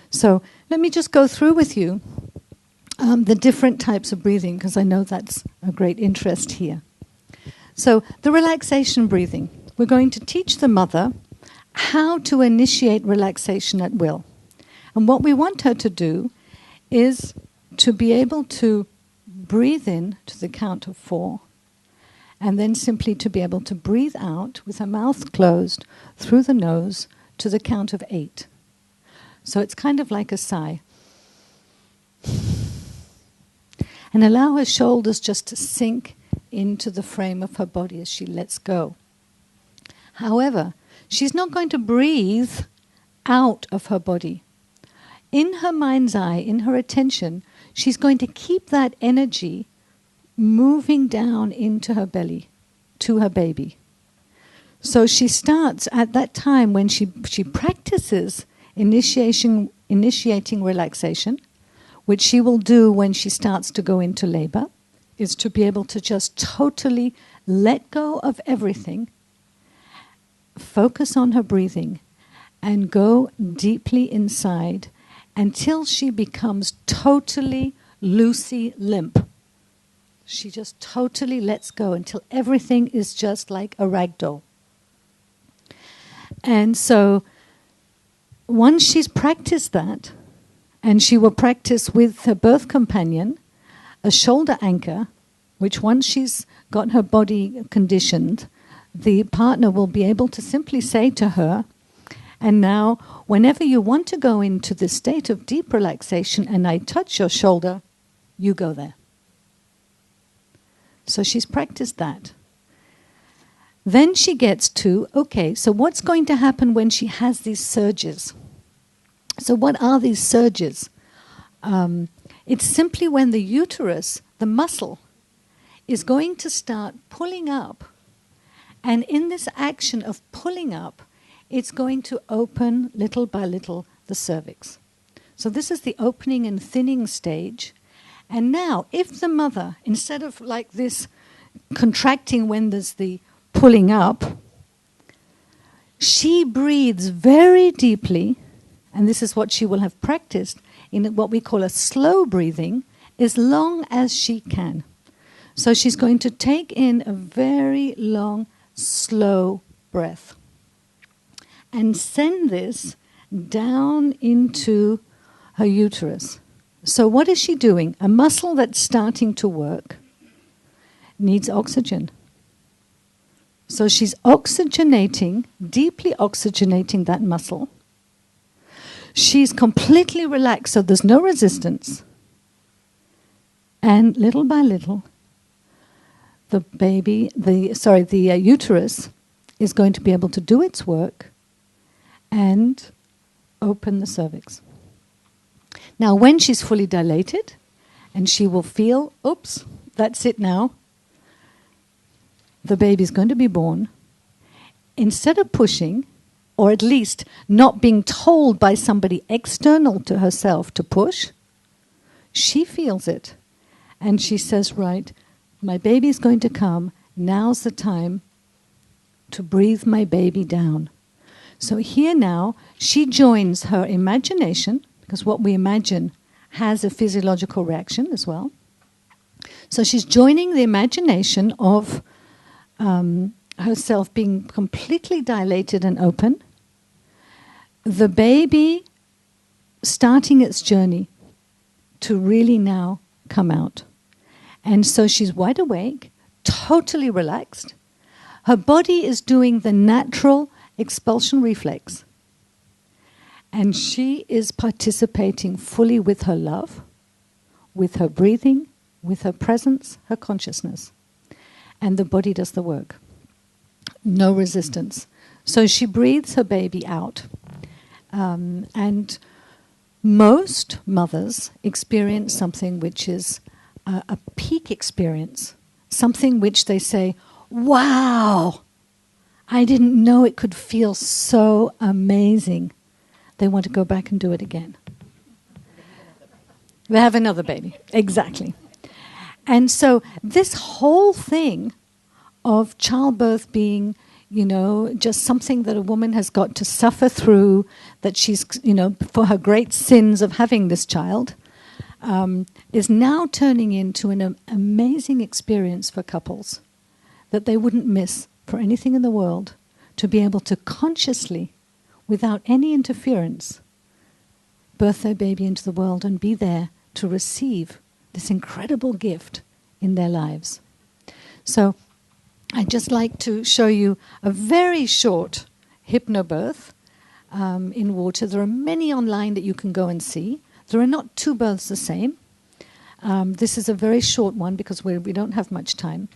So let me just go through with you the different types of breathing, because I know that's a great interest here. So the relaxation breathing. We're going to teach the mother how to initiate relaxation at will. And what we want her to do is to be able to breathe in to the count of 4, and then simply to be able to breathe out with her mouth closed through the nose to the count of 8. So it's kind of like a sigh. And allow her shoulders just to sink into the frame of her body as she lets go. However, she's not going to breathe out of her body. In her mind's eye, in her attention, she's going to keep that energy moving down into her belly, to her baby. So she starts at that time when she practices initiating relaxation, which she will do when she starts to go into labor, is to be able to just totally let go of everything, focus on her breathing, and go deeply inside until she becomes totally loosey limp. She just totally lets go until everything is just like a rag doll. And so once she's practiced that, and she will practice with her birth companion a shoulder anchor, which once she's got her body conditioned, the partner will be able to simply say to her, And now, whenever you want to go into this state of deep relaxation and I touch your shoulder, you go there. So she's practiced that. Then she gets to, okay, so what's going to happen when she has these surges? So what are these surges? It's simply when the uterus, the muscle, is going to start pulling up. And in this action of pulling up, it's going to open little by little the cervix. So this is the opening and thinning stage. And now, if the mother, instead of like this contracting when there's the pulling up, she breathes very deeply, and this is what she will have practiced in what we call a slow breathing, as long as she can. So she's going to take in a very long, slow breath and send this down into her uterus. So what is she doing? A muscle that's starting to work needs oxygen. So she's oxygenating, deeply oxygenating that muscle. She's completely relaxed, so there's no resistance. And little by little, the uterus is going to be able to do its work and open the cervix. Now, when she's fully dilated, and she will feel, oops, that's it now, the baby's going to be born. Instead of pushing, or at least not being told by somebody external to herself to push, she feels it. And she says, right, my baby's going to come. Now's the time to breathe my baby down. So here now, she joins her imagination, because what we imagine has a physiological reaction as well. So she's joining the imagination of herself being completely dilated and open. The baby starting its journey to really now come out. And so she's wide awake, totally relaxed. Her body is doing the natural expulsion reflex. And she is participating fully with her love, with her breathing, with her presence, her consciousness. And the body does the work. No resistance. So she breathes her baby out. And most mothers experience something which is a peak experience, something which they say, wow, I didn't know it could feel so amazing. They want to go back and do it again. They have another baby, exactly. And so this whole thing of childbirth being, just something that a woman has got to suffer through, that she's, for her great sins of having this child, is now turning into an amazing experience for couples that they wouldn't miss for anything in the world, to be able to consciously, without any interference, birth their baby into the world and be there to receive this incredible gift in their lives. So I'd just like to show you a very short hypnobirth in water. There are many online that you can go and see. There are not two births the same. This is a very short one because we don't have much time.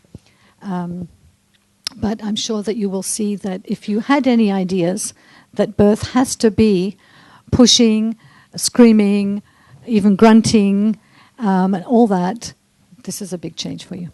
But I'm sure that you will see that if you had any ideas that birth has to be pushing, screaming, even grunting, and all that, this is a big change for you.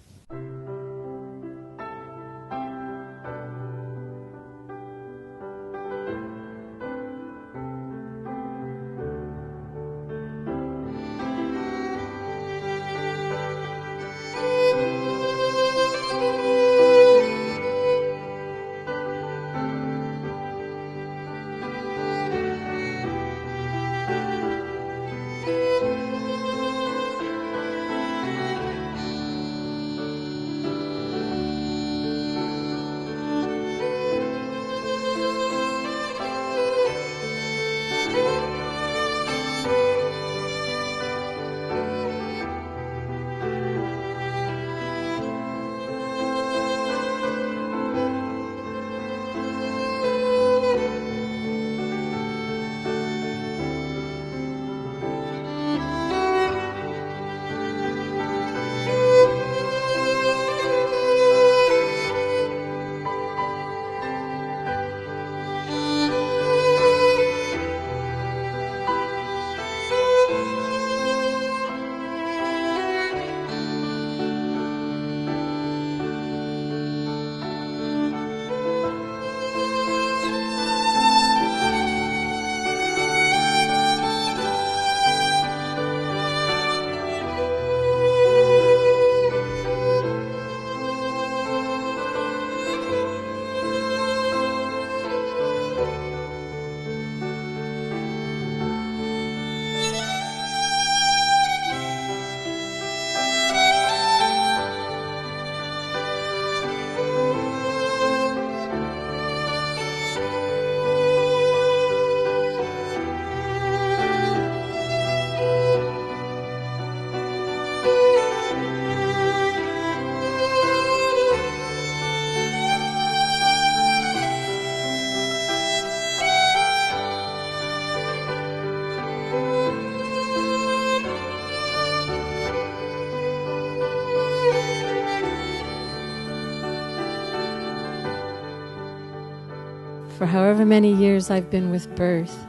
For however many years I've been with birth,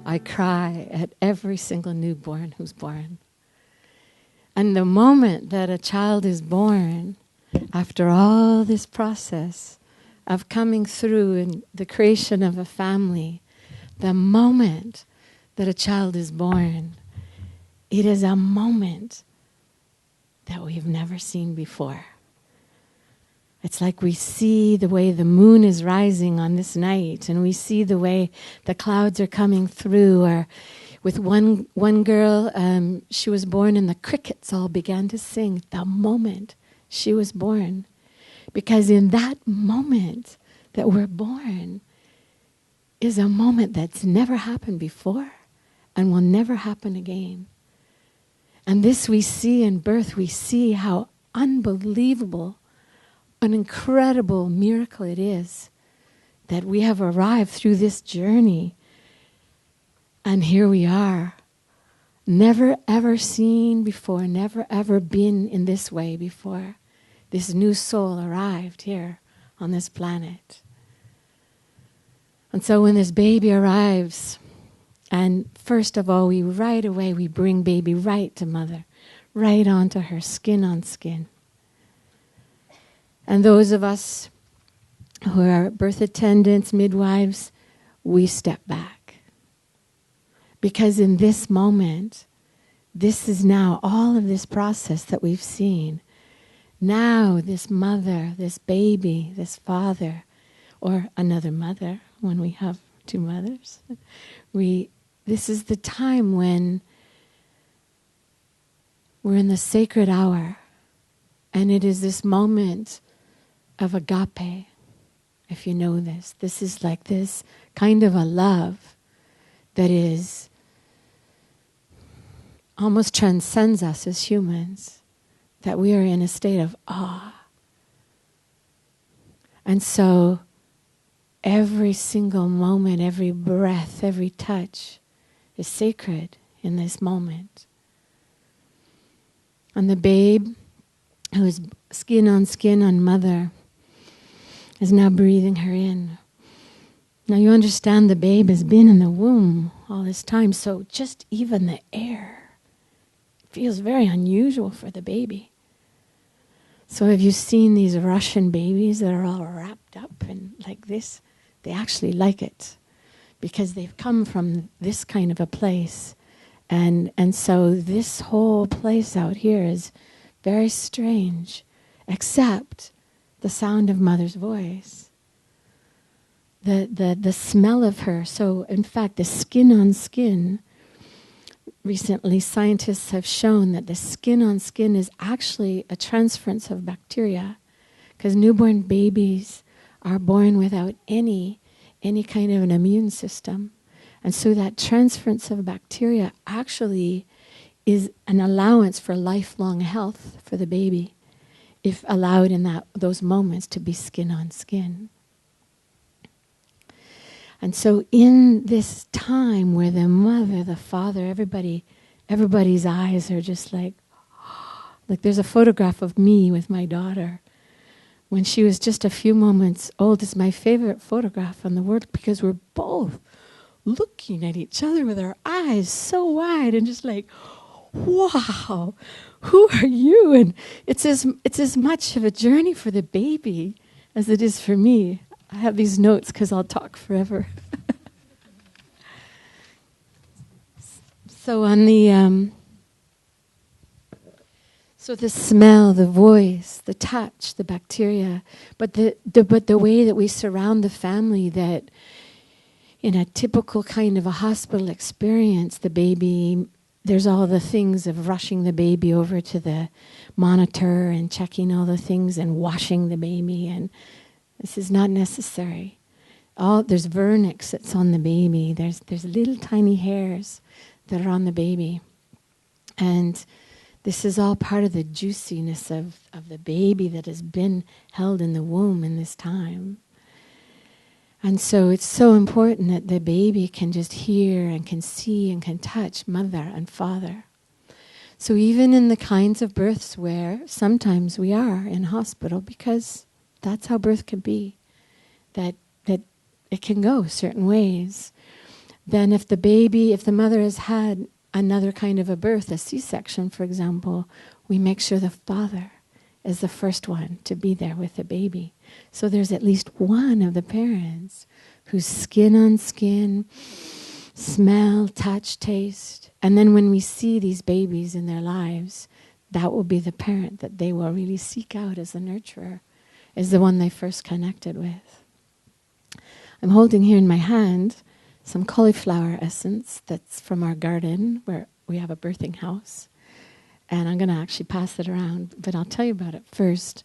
I cry at every single newborn who's born. And the moment that a child is born, after all this process of coming through in the creation of a family, the moment that a child is born, it is a moment that we've never seen before. It's like we see the way the moon is rising on this night, and we see the way the clouds are coming through. Or with one girl, she was born and the crickets all began to sing the moment she was born. Because in that moment that we're born is a moment that's never happened before and will never happen again. And this we see in birth. We see how unbelievable, an incredible miracle it is that we have arrived through this journey. And here we are, never ever seen before, never ever been in this way before. This new soul arrived here on this planet. And so when this baby arrives, and first of all, right away we bring baby right to mother, right onto her, skin on skin. And those of us who are birth attendants, midwives, we step back. Because in this moment, this is now all of this process that we've seen. Now this mother, this baby, this father, or another mother, when we have two mothers, this is the time when we're in the sacred hour. And it is this moment of agape, if you know this. This is like this kind of a love that is almost transcends us as humans, that we are in a state of awe. And so every single moment, every breath, every touch is sacred in this moment. And the babe, who is skin on mother, is now breathing her in. Now you understand the babe has been in the womb all this time, so just even the air feels very unusual for the baby. So have you seen these Russian babies that are all wrapped up and like this? They actually like it because they've come from this kind of a place. And so this whole place out here is very strange, except the sound of mother's voice, the smell of her. So in fact, the skin on skin, recently scientists have shown that the skin on skin is actually a transference of bacteria, because newborn babies are born without any kind of an immune system. And so that transference of bacteria actually is an allowance for lifelong health for the baby, if allowed in those moments to be skin on skin. And so in this time where the mother, the father, everybody's eyes are just like there's a photograph of me with my daughter when she was just a few moments old. It's my favorite photograph in the world because we're both looking at each other with our eyes so wide and just like, wow, who are you? And it's as much of a journey for the baby as it is for me. I have these notes because I'll talk forever. So on the so the smell, the voice, the touch, the bacteria, but the way that we surround the family, that in a typical kind of a hospital experience, the baby, there's all the things of rushing the baby over to the monitor and checking all the things and washing the baby, and this is not necessary. There's vernix that's on the baby. There's little tiny hairs that are on the baby. And this is all part of the juiciness of the baby that has been held in the womb in this time. And so it's so important that the baby can just hear and can see and can touch mother and father. So even in the kinds of births where sometimes we are in hospital, because that's how birth can be, that it can go certain ways. Then if the mother has had another kind of a birth, a C-section, for example, we make sure the father is the first one to be there with the baby. So there's at least one of the parents who's skin on skin, smell, touch, taste. And then when we see these babies in their lives, that will be the parent that they will really seek out as a nurturer, is the one they first connected with. I'm holding here in my hand some cauliflower essence that's from our garden where we have a birthing house. And I'm going to actually pass it around, but I'll tell you about it first.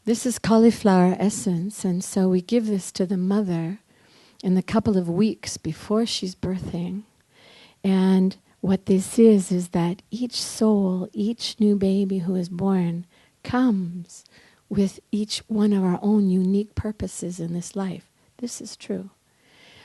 This is cauliflower essence, and so we give this to the mother in the couple of weeks before she's birthing. And what this is that each soul, each new baby who is born comes with each one of our own unique purposes in this life. This is true.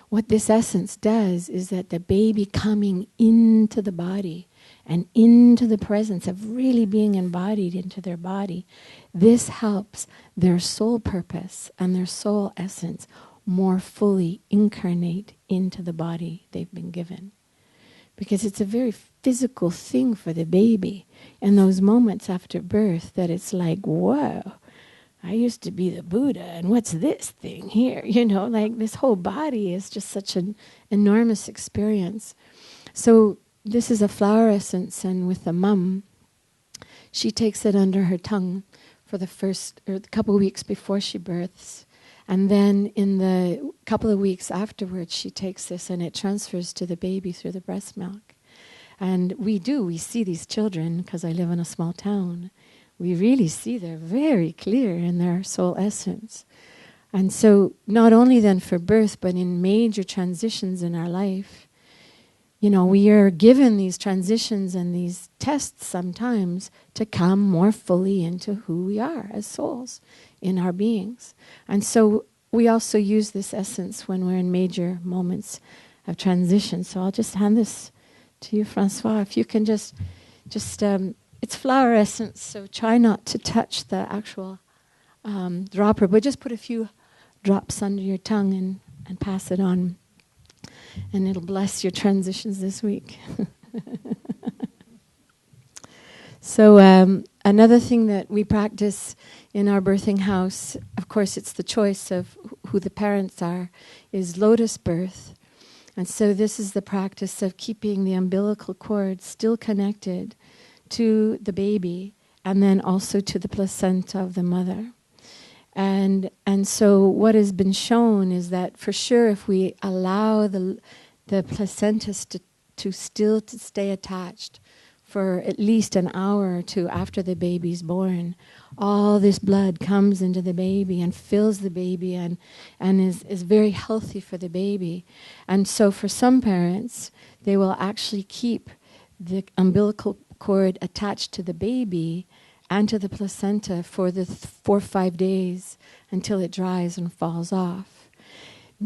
What this essence does is that the baby coming into the body and into the presence of really being embodied into their body, this helps their soul purpose and their soul essence more fully incarnate into the body they've been given. Because it's a very physical thing for the baby in those moments after birth that it's like, whoa, I used to be the Buddha, and what's this thing here? You know, like this whole body is just such an enormous experience. So this is a flower essence, and with the mum, she takes it under her tongue for the couple of weeks before she births. And then in the couple of weeks afterwards, she takes this and it transfers to the baby through the breast milk. And we see these children, because I live in a small town, we really see they're very clear in their soul essence. And so not only then for birth, but in major transitions in our life, you know, we are given these transitions and these tests sometimes to come more fully into who we are as souls in our beings. And so we also use this essence when we're in major moments of transition. So I'll just hand this to you, François. If you can just it's flower essence, so try not to touch the actual dropper, but just put a few drops under your tongue and pass it on. And it'll bless your transitions this week. So another thing that we practice in our birthing house, of course it's the choice of who the parents are, is lotus birth. And so this is the practice of keeping the umbilical cord still connected to the baby and then also to the placenta of the mother. And so what has been shown is that for sure if we allow the placentas to stay attached for at least an hour or two after the baby's born, all this blood comes into the baby and fills the baby and is very healthy for the baby. And so for some parents, they will actually keep the umbilical cord attached to the baby and to the placenta for the 4 or 5 days until it dries and falls off.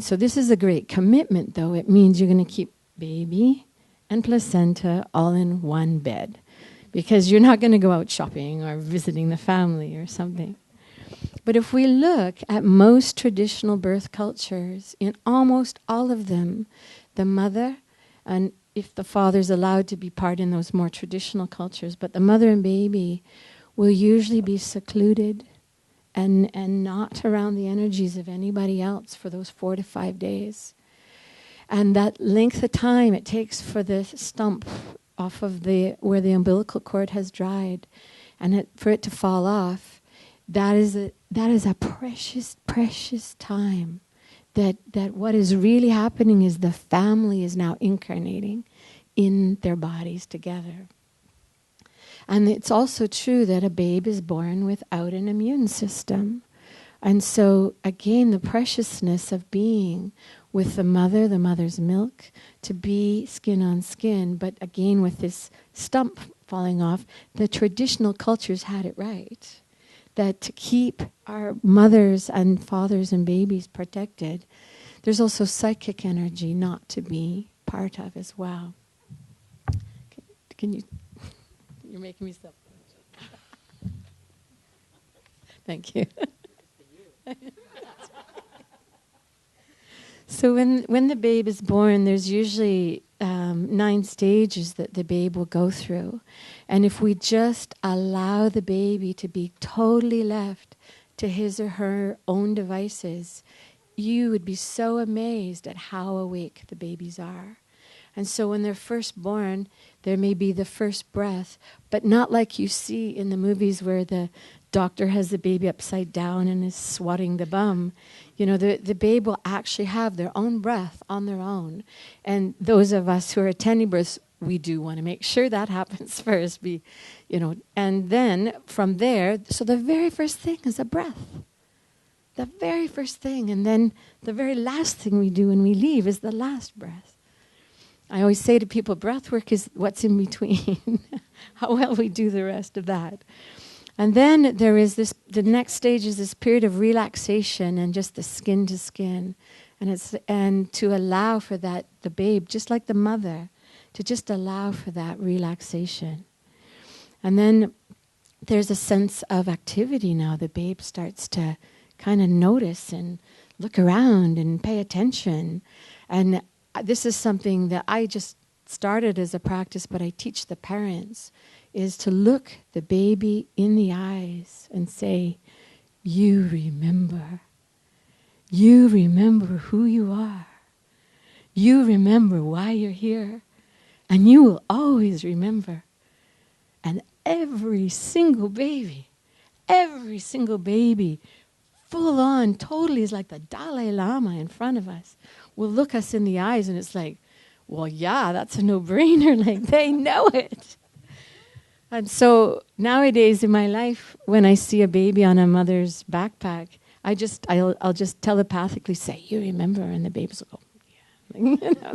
So this is a great commitment, though. It means you're going to keep baby and placenta all in one bed, because you're not going to go out shopping or visiting the family or something. But if we look at most traditional birth cultures, in almost all of them, the mother, and if the father's allowed to be part in those more traditional cultures, but the mother and baby will usually be secluded and not around the energies of anybody else for those 4 to 5 days. And that length of time it takes for the stump off of where the umbilical cord has dried and for it to fall off, that is a precious, precious time. That what is really happening is the family is now incarnating in their bodies together. And it's also true that a babe is born without an immune system. And so, again, the preciousness of being with the mother's milk, to be skin on skin, but again with this stump falling off, the traditional cultures had it right. That to keep our mothers and fathers and babies protected, there's also psychic energy not to be part of as well. Can you... You're making me stop. Thank you. So when the babe is born, there's usually 9 stages that the babe will go through. And if we just allow the baby to be totally left to his or her own devices, you would be so amazed at how awake the babies are. And so when they're first born, there may be the first breath, but not like you see in the movies where the doctor has the baby upside down and is swatting the bum. You know, the babe will actually have their own breath on their own. And those of us who are attending births, we do want to make sure that happens first. And then from there, so the very first thing is a breath. The very first thing. And then the very last thing we do when we leave is the last breath. I always say to people, breathwork is what's in between. How well we do the rest of that. And then there is the next stage is this period of relaxation and just the skin to skin. And to allow for that, the babe, just like the mother, to just allow for that relaxation. And then there's a sense of activity now. The babe starts to kind of notice and look around and pay attention. And this is something that I just started as a practice, but I teach the parents, is to look the baby in the eyes and say, you remember. You remember who you are. You remember why you're here. And you will always remember. And every single baby, full on, totally is like the Dalai Lama in front of us, will look us in the eyes and it's like, well, yeah, that's a no-brainer. Like, they know it. And so nowadays in my life, when I see a baby on a mother's backpack, I'll just telepathically say, you remember? And the babies will go, yeah.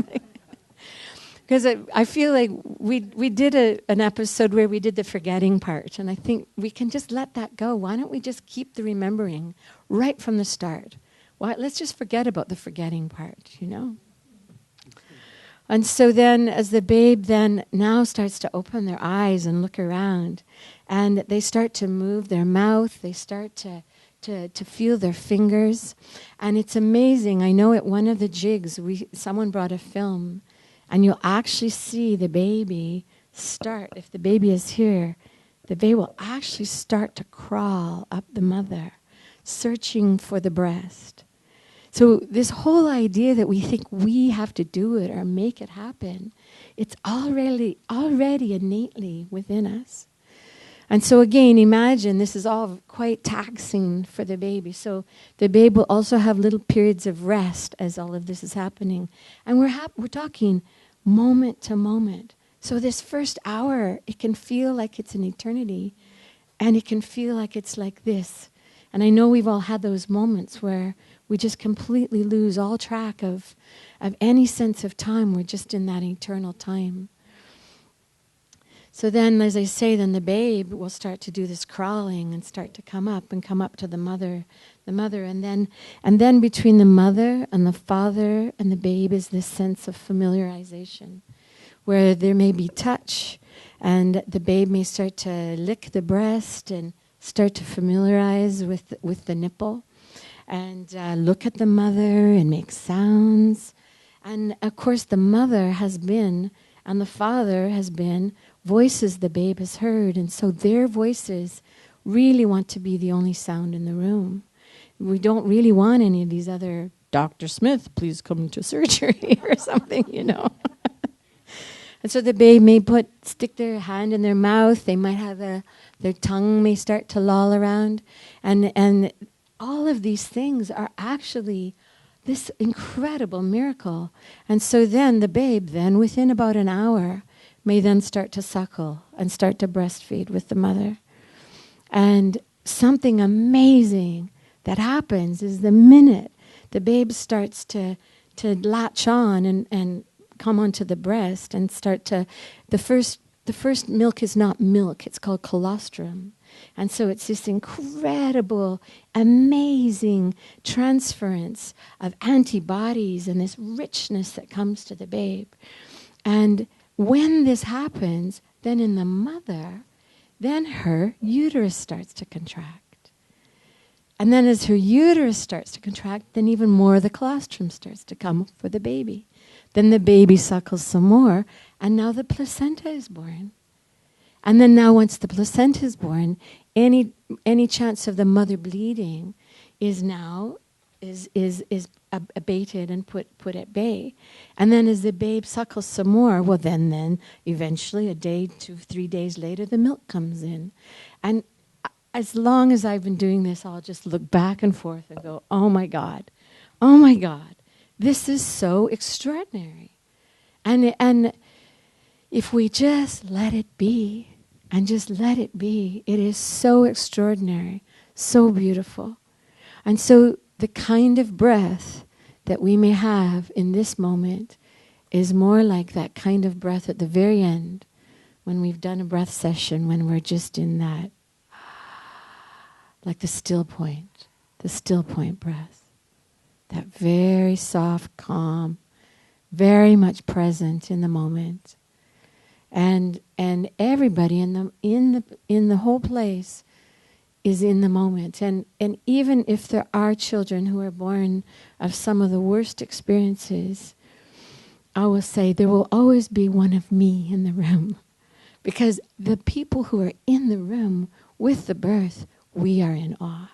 Because I feel like we did an episode where we did the forgetting part, and I think we can just let that go. Why don't we just keep the remembering right from the start? Let's just forget about the forgetting part, And so then as the babe then now starts to open their eyes and look around, and they start to move their mouth, they start to feel their fingers, and it's amazing. I know at one of the jigs, someone brought a film, and you'll actually see the baby start. If the baby is here, the baby will actually start to crawl up the mother, searching for the breast. So this whole idea that we think we have to do it or make it happen, it's already innately within us. And so again, imagine this is all quite taxing for the baby. So the babe will also have little periods of rest as all of this is happening. And we're talking moment to moment. So this first hour, it can feel like it's an eternity, and it can feel like it's like this. And I know we've all had those moments where we just completely lose all track of any sense of time. We're just in that eternal time. So then, as I say, then the babe will start to do this crawling and start to come up to the mother, and then between the mother and the father and the babe is this sense of familiarization, where there may be touch, and the babe may start to lick the breast and start to familiarize with the nipple, and look at the mother and make sounds, and of course the mother has been and the father has been voices the babe has heard, and so their voices really want to be the only sound in the room. We don't really want any of these other, Dr. Smith, please come to surgery or something, And so the babe may stick their hand in their mouth, they might have their tongue may start to loll around, and all of these things are actually this incredible miracle. And so then the babe, within about an hour, may then start to suckle and start to breastfeed with the mother. And something amazing that happens is the minute the babe starts to latch on and come onto the breast and start to, the first milk is not milk, it's called colostrum. And so it's this incredible, amazing transference of antibodies and this richness that comes to the babe. And when this happens, then in the mother, then her uterus starts to contract. And then as her uterus starts to contract, then even more of the colostrum starts to come for the baby. Then the baby suckles some more, and now the placenta is born. And then now once the placenta is born, any chance of the mother bleeding is now abated and put at bay. And then as the babe suckles some more, well then eventually a day, 2, 3 days later, the milk comes in. And as long as I've been doing this, I'll just look back and forth and go, oh my God, this is so extraordinary. And if we just let it be, and just let it be, it is so extraordinary, so beautiful. And so the kind of breath that we may have in this moment is more like that kind of breath at the very end, when we've done a breath session, when we're just in that, like the still point breath. That very soft, calm, very much present in the moment. And everybody in the whole place is in the moment. And even if there are children who are born of some of the worst experiences, I will say there will always be one of me in the room. Because the people who are in the room with the birth, we are in awe.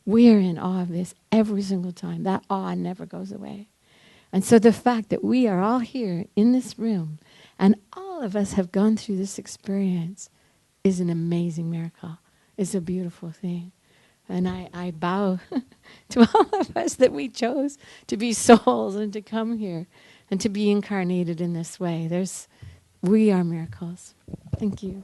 We are in awe of this every single time. That awe never goes away. And so the fact that we are all here in this room and all of us have gone through this experience is an amazing miracle. It's a beautiful thing. And I bow to all of us that we chose to be souls and to come here and to be incarnated in this way. We are miracles. Thank you.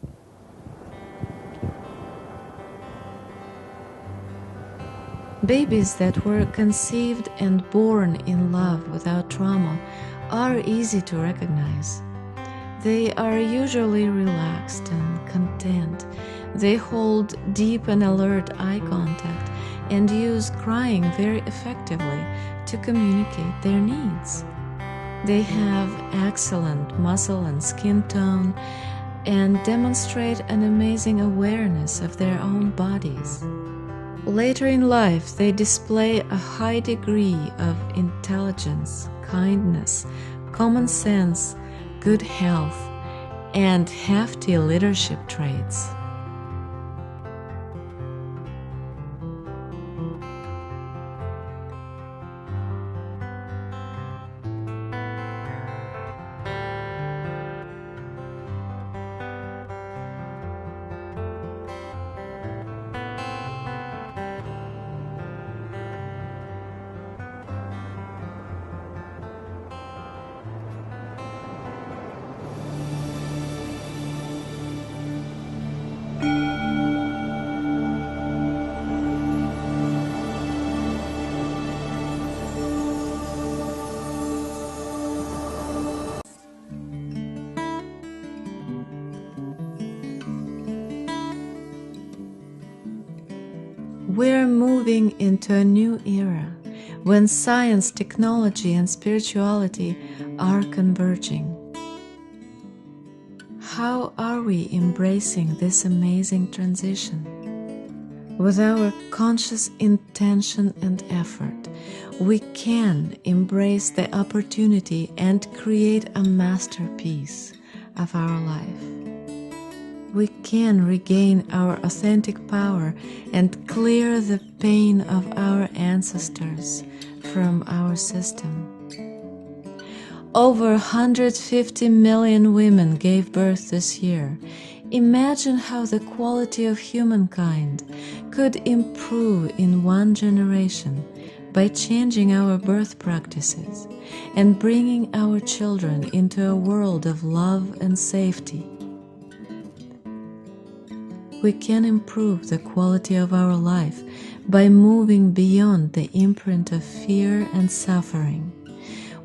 Babies that were conceived and born in love without trauma are easy to recognize. They are usually relaxed and content. They hold deep and alert eye contact and use crying very effectively to communicate their needs. They have excellent muscle and skin tone and demonstrate an amazing awareness of their own bodies. Later in life, they display a high degree of intelligence, kindness, common sense, good health, and hefty leadership traits. We're moving into a new era when science, technology, and spirituality are converging. How are we embracing this amazing transition? With our conscious intention and effort, we can embrace the opportunity and create a masterpiece of our life. We can regain our authentic power and clear the pain of our ancestors from our system. Over 150 million women gave birth this year. Imagine how the quality of humankind could improve in one generation by changing our birth practices and bringing our children into a world of love and safety. We can improve the quality of our life by moving beyond the imprint of fear and suffering.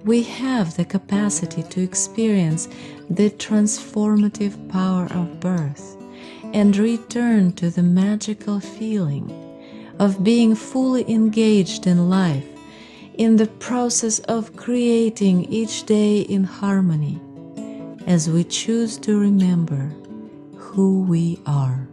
We have the capacity to experience the transformative power of birth and return to the magical feeling of being fully engaged in life, in the process of creating each day in harmony, as we choose to remember who we are.